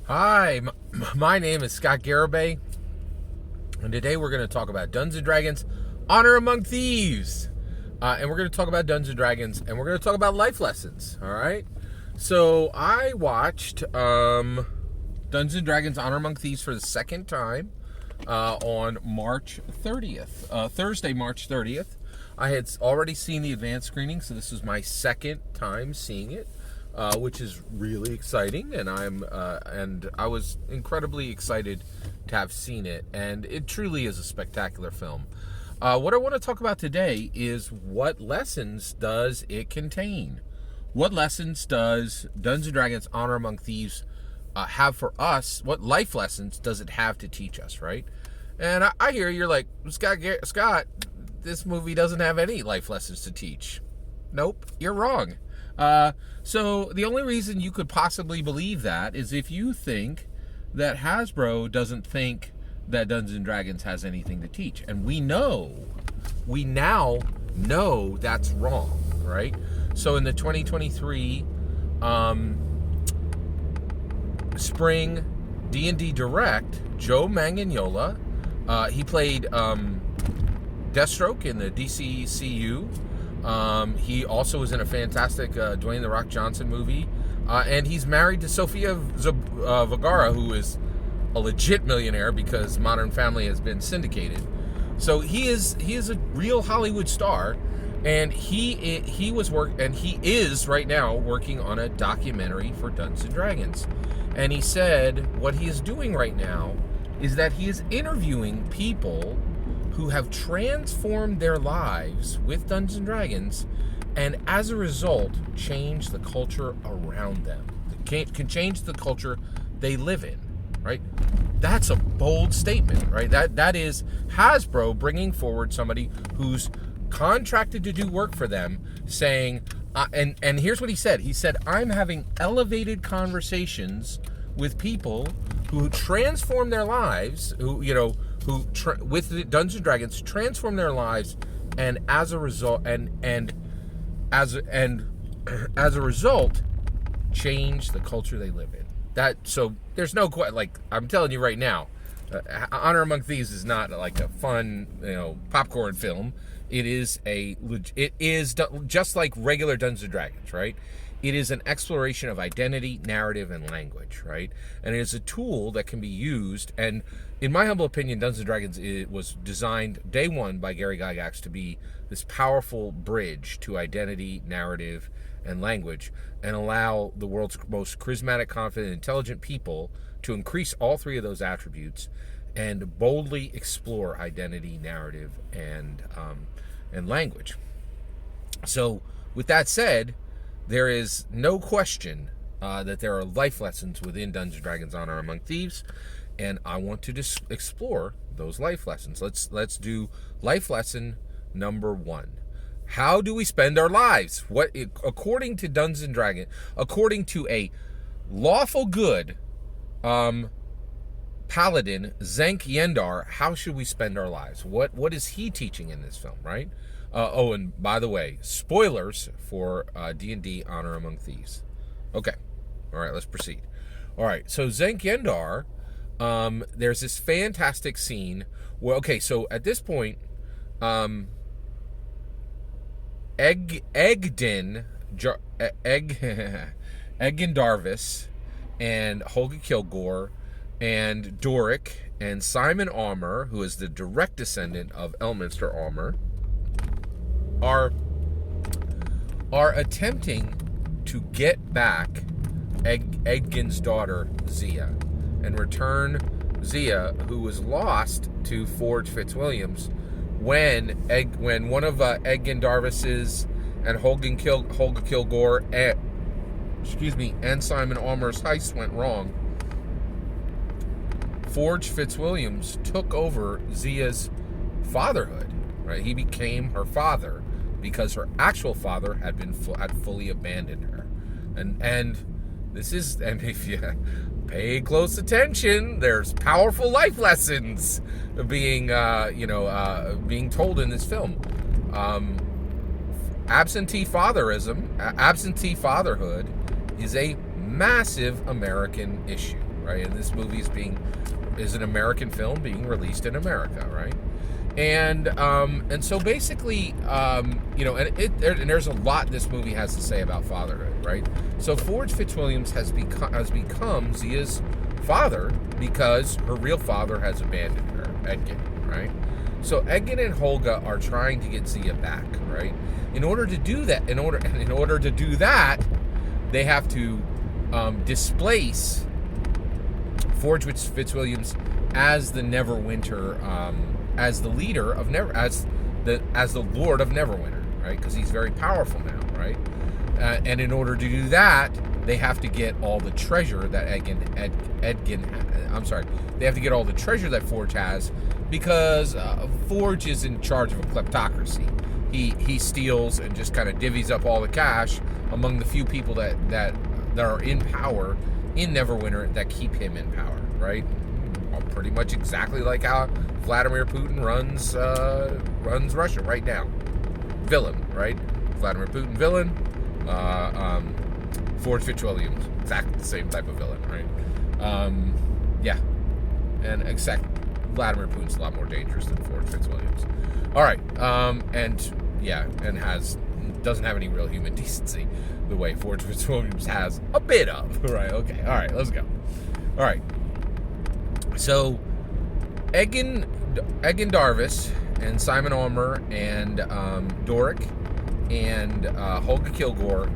Hi, my name is Scott Garibay, and today we're going to talk about Dungeons & Dragons Honor Among Thieves. And we're going to talk about Dungeons & Dragons, and we're going to talk about life lessons, all right? So I watched Dungeons & Dragons Honor Among Thieves for the second time on March 30th, Thursday, March 30th. I had already seen the advanced screening, so this was my second time seeing it. Which is really exciting, and I was incredibly excited to have seen it, and it truly is a spectacular film. What I want to talk about today is what lessons does it contain? What lessons does Dungeons & Dragons Honor Among Thieves have for us? What life lessons does it have to teach us, right? And I hear you're like, Scott, this movie doesn't have any life lessons to teach. Nope, you're wrong. So the only reason you could possibly believe that is if you think that Hasbro doesn't think that Dungeons & Dragons has anything to teach. And we now know that's wrong, right? So in the 2023 spring D&D Direct, Joe Manganiello, he played Deathstroke in the DCCU. He also was in a fantastic Dwayne "The Rock" Johnson movie, and he's married to Sofia Vergara, who is a legit millionaire because Modern Family has been syndicated. So he is a real Hollywood star, and he is right now working on a documentary for Dungeons & Dragons. And he said what he is doing right now is that he is interviewing people who have transformed their lives with Dungeons & Dragons, and as a result, change the culture around them. Can change the culture they live in, right? That's a bold statement, right? That is Hasbro bringing forward somebody who's contracted to do work for them, saying, and here's what he said. He said, I'm having elevated conversations with people who transform their lives, who with Dungeons & Dragons transform their lives, and as a result, as a result, change the culture they live in. So there's no question. Like, I'm telling you right now, Honor Among Thieves is not like a fun, popcorn film. It is just like regular Dungeons & Dragons, right? It is an exploration of identity, narrative, and language, right? And it is a tool that can be used. And in my humble opinion, Dungeons & Dragons was designed day one by Gary Gygax to be this powerful bridge to identity, narrative, and language, and allow the world's most charismatic, confident, intelligent people to increase all three of those attributes and boldly explore identity, narrative, and language. So with that said, there is no question that there are life lessons within Dungeons & Dragons Honor Among Thieves, and I want to explore those life lessons. Let's do life lesson number 1. How do we spend our lives? According to Dungeons & Dragons, according to a lawful good paladin, Xenk Yendar, how should we spend our lives? What is he teaching in this film, right? And by the way, spoilers for D&D Honor Among Thieves. Okay. All right, let's proceed. All right, so Xenk Yendar, there's this fantastic scene where, okay, so at this point, Eggen Darvis and Holga Kilgore and Doric and Simon Armour, who is the direct descendant of Elminster Armour, are attempting to get back Eggen's daughter Zia and return Zia, who was lost to Forge Fitzwilliams when one of Eggen Darvis's and Holga Kilgore and Simon Armour's heists went wrong. Forge Fitzwilliams took over Zia's fatherhood, right? He became her father because her actual father had fully abandoned her, and if you pay close attention, there's powerful life lessons being told in this film. Absentee fatherhood is a massive American issue, right? And this movie is an American film being released in America, right? And so basically, you know, and there's a lot this movie has to say about fatherhood, right? So Forge Fitzwilliams has become Zia's father because her real father has abandoned her, Edgin, right? So Edgin and Holga are trying to get Zia back, right? In order to do that, they have to displace Forge Fitzwilliams as the Neverwinter, as the leader of as the Lord of Neverwinter, right? Because he's very powerful now, right? And in order to do that, they have to get all the treasure that they have to get all the treasure that Forge has, because Forge is in charge of a kleptocracy. He steals and just kind of divvies up all the cash among the few people that are in power in Neverwinter that keep him in power, right? Pretty much exactly like how Vladimir Putin runs Russia right now. Villain, right? Vladimir Putin, villain. Forge Fitzwilliams, exactly the same type of villain, right? Yeah, and except Vladimir Putin's a lot more dangerous than Forge Fitzwilliams. All right, and doesn't have any real human decency the way Forge Fitzwilliams has a bit of, right? Okay, all right, let's go. All right, so Egan Darvis and Simon Ulmer and Doric and Holga Kilgore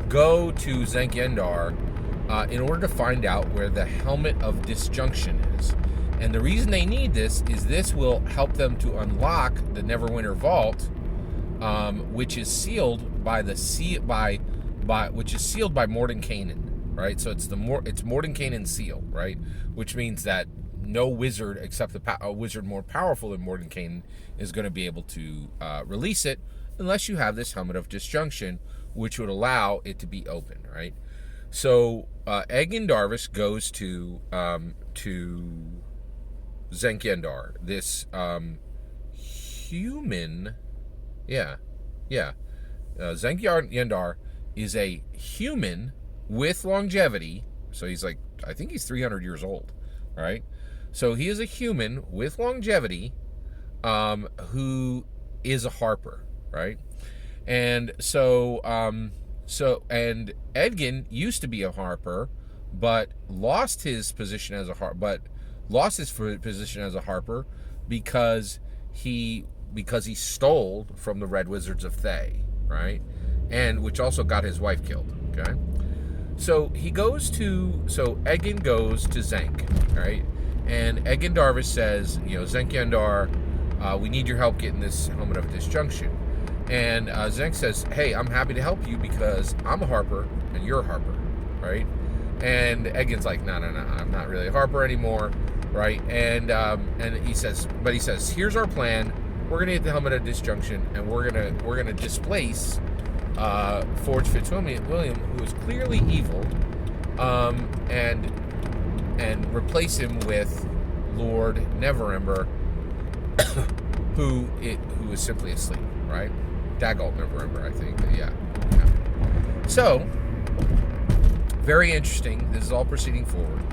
go to Xenk Yendar in order to find out where the Helmet of Disjunction is. And the reason they need this is this will help them to unlock the Neverwinter Vault, which is sealed by Mordenkainen, right? So it's Mordenkainen's seal, right? Which means that no wizard except a wizard more powerful than Mordenkainen is going to be able to release it unless you have this Helmet of Disjunction, which would allow it to be open, right? So Egan Darvis goes to Xenk Yendar, this human, Xenk Yendar is a human with longevity, so he's like, I think he's 300 years old, right? So he is a human with longevity who is a harper, right? And so Edgin used to be a harper, but lost his position as a harper, because he stole from the Red Wizards of Thay, right? And which also got his wife killed, okay? So Edgin goes to Xenk, right? And Egan Darvis says, Xenk Yendar, we need your help getting this Helmet of Disjunction. And Xenk says, hey, I'm happy to help you because I'm a harper and you're a harper, right? And Egan's like, no, I'm not really a harper anymore, right? And he says, here's our plan. We're gonna get the Helmet of Disjunction, and we're gonna displace Forge Fitzwilliam, who is clearly evil, and replace him with Lord Neverember, who is simply asleep, right? Dagult Neverember, I think. Yeah. So, very interesting. This is all proceeding forward.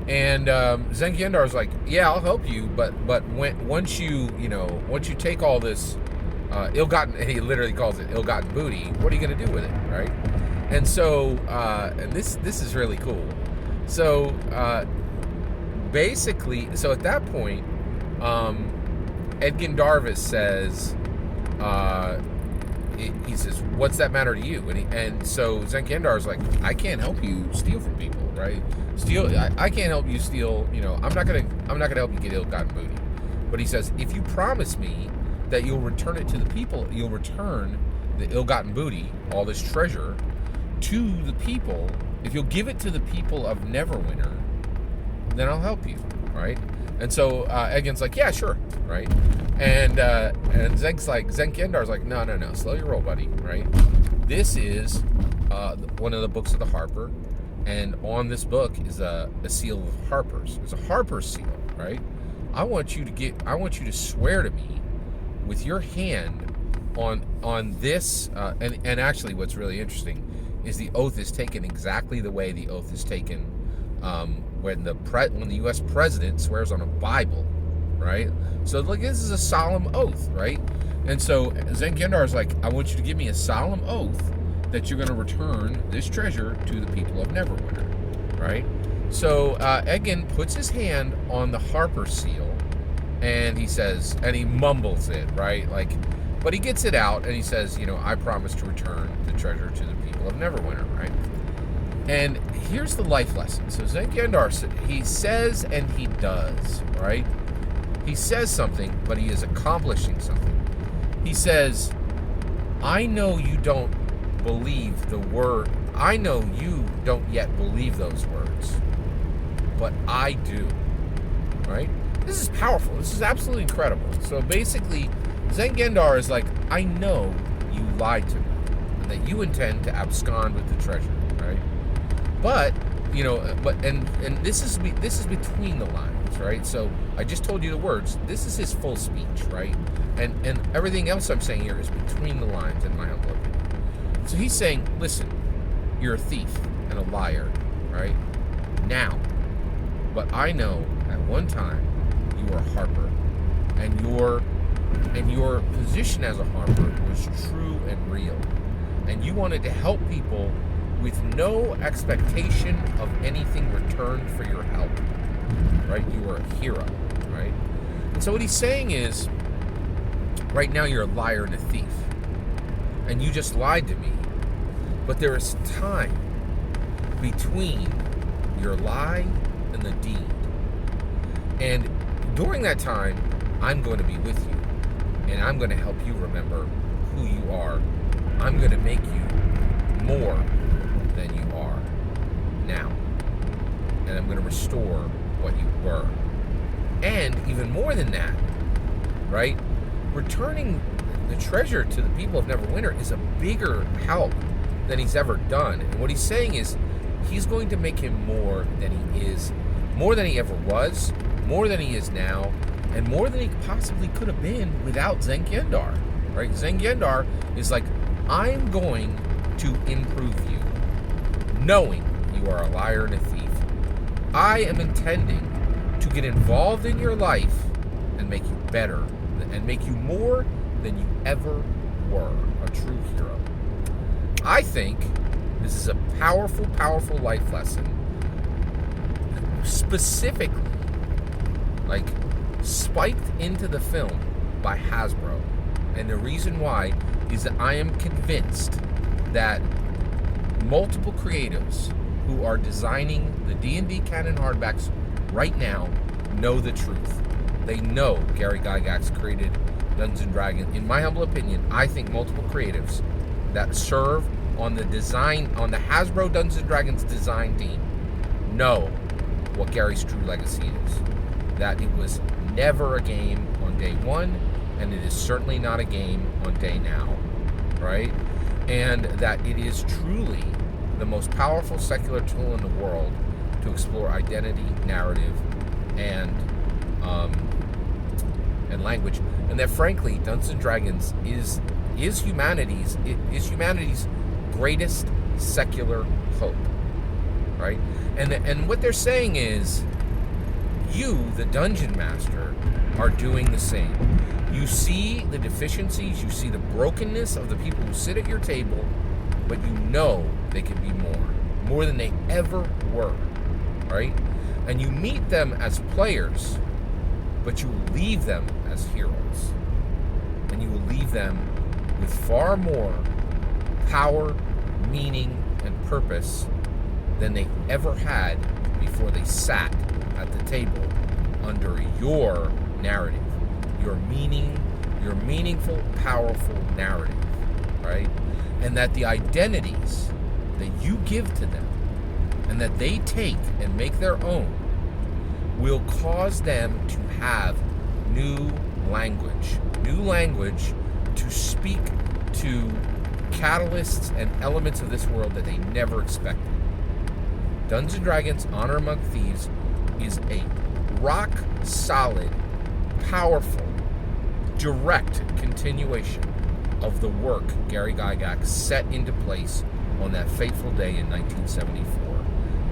And Xenk Yendar is like, yeah, I'll help you, but once you take all this ill-gotten, and he literally calls it ill-gotten booty, what are you going to do with it, right? And so, and this is really cool. So, basically, so at that point, Edgin Darvis says, he says, what's that matter to you? And so Xenk Yendar is like, I can't help you steal from people, right? I can't help you steal, I'm not gonna help you get ill-gotten booty. But he says, if you promise me that you'll return it to the people, you'll return the ill-gotten booty, all this treasure, to the people, if you'll give it to the people of Neverwinter, then I'll help you, right? And so Egan's like, yeah, sure, right? And Xenk Yendar's like, no, slow your roll, buddy, right? This is one of the books of the Harper, and on this book is a seal of Harpers. It's a Harper seal, right? I want you to swear to me with your hand on this, and actually what's really interesting is the oath is taken exactly the way the oath is taken when the U.S. president swears on a Bible, right? So like this is a solemn oath, right? And so Xenk Yendar is like, I want you to give me a solemn oath that you're going to return this treasure to the people of Neverwinter, right? So Egan puts his hand on the Harper seal, and he says, and he mumbles it, right? Like, but he gets it out, and he says, I promise to return the treasure to the people of Neverwinter, right? And here's the life lesson. So Xenk Yendar, he says and he does, right? He says something, but he is accomplishing something. He says, I know you don't believe the word. I know you don't yet believe those words, but I do, right? This is powerful. This is absolutely incredible. So basically, Xenk Yendar is like, I know you lied to me and that you intend to abscond with the treasure, right? But, and this is between the lines, right? So I just told you the words. This is his full speech, right? And everything else I'm saying here is between the lines in my humble opinion. So he's saying, listen, you're a thief and a liar, right? Now, but I know at one time you were a harper, and your position as a harper was true and real, and you wanted to help people with no expectation of anything returned for your help, right? You were a hero, right? And so what he's saying is, right now you're a liar and a thief, and you just lied to me, but there is time between your lie and the deed, and during that time, I'm going to be with you, and I'm going to help you remember who you are. I'm going to make you more than you are now, and I'm going to restore what you were. And even more than that, right? Returning the treasure to the people of Neverwinter is a bigger help than he's ever done. And what he's saying is, he's going to make him more than he is, more than he ever was, more than he is now, and more than he possibly could have been without Xenk Yendar, right? Xenk Yendar is like, I'm going to improve you, knowing you are a liar and a thief. I am intending to get involved in your life and make you better and make you more than you ever were, a true hero. I think this is a powerful, powerful life lesson, specifically, like, spiked into the film by Hasbro. And the reason why is that I am convinced that multiple creatives who are designing the D&D canon hardbacks right now know the truth. They know Gary Gygax created Dungeons & Dragons. In my humble opinion, I think multiple creatives that serve on the Hasbro Dungeons & Dragons design team know what Gary's true legacy is. That it was never a game on day one, and it is certainly not a game on day now, right? And that it is truly the most powerful secular tool in the world to explore identity, narrative, and language. And that, frankly, Dungeons & Dragons is humanity's greatest secular hope, right? And what they're saying is, you, the dungeon master, are doing the same. You see the deficiencies, you see the brokenness of the people who sit at your table, but you know they can be more than they ever were, right? And you meet them as players, but you will leave them as heroes. And you will leave them with far more power, meaning, and purpose than they ever had before they sat at the table under your narrative, your meaningful, powerful narrative, right? And that the identities that you give to them and that they take and make their own will cause them to have new language to speak to catalysts and elements of this world that they never expected. Dungeons & Dragons Honor Among Thieves is a rock-solid, powerful, direct continuation of the work Gary Gygax set into place on that fateful day in 1974.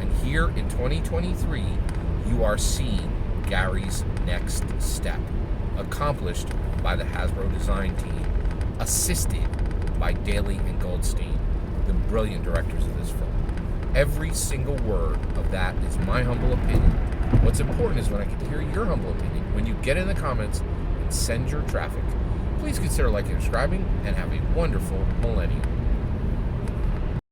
And here in 2023, you are seeing Gary's next step, accomplished by the Hasbro design team, assisted by Daly and Goldstein, the brilliant directors of this film. Every single word of that is my humble opinion. What's important is when I get to hear your humble opinion, when you get in the comments and send your traffic. Please consider liking and subscribing, and have a wonderful millennium.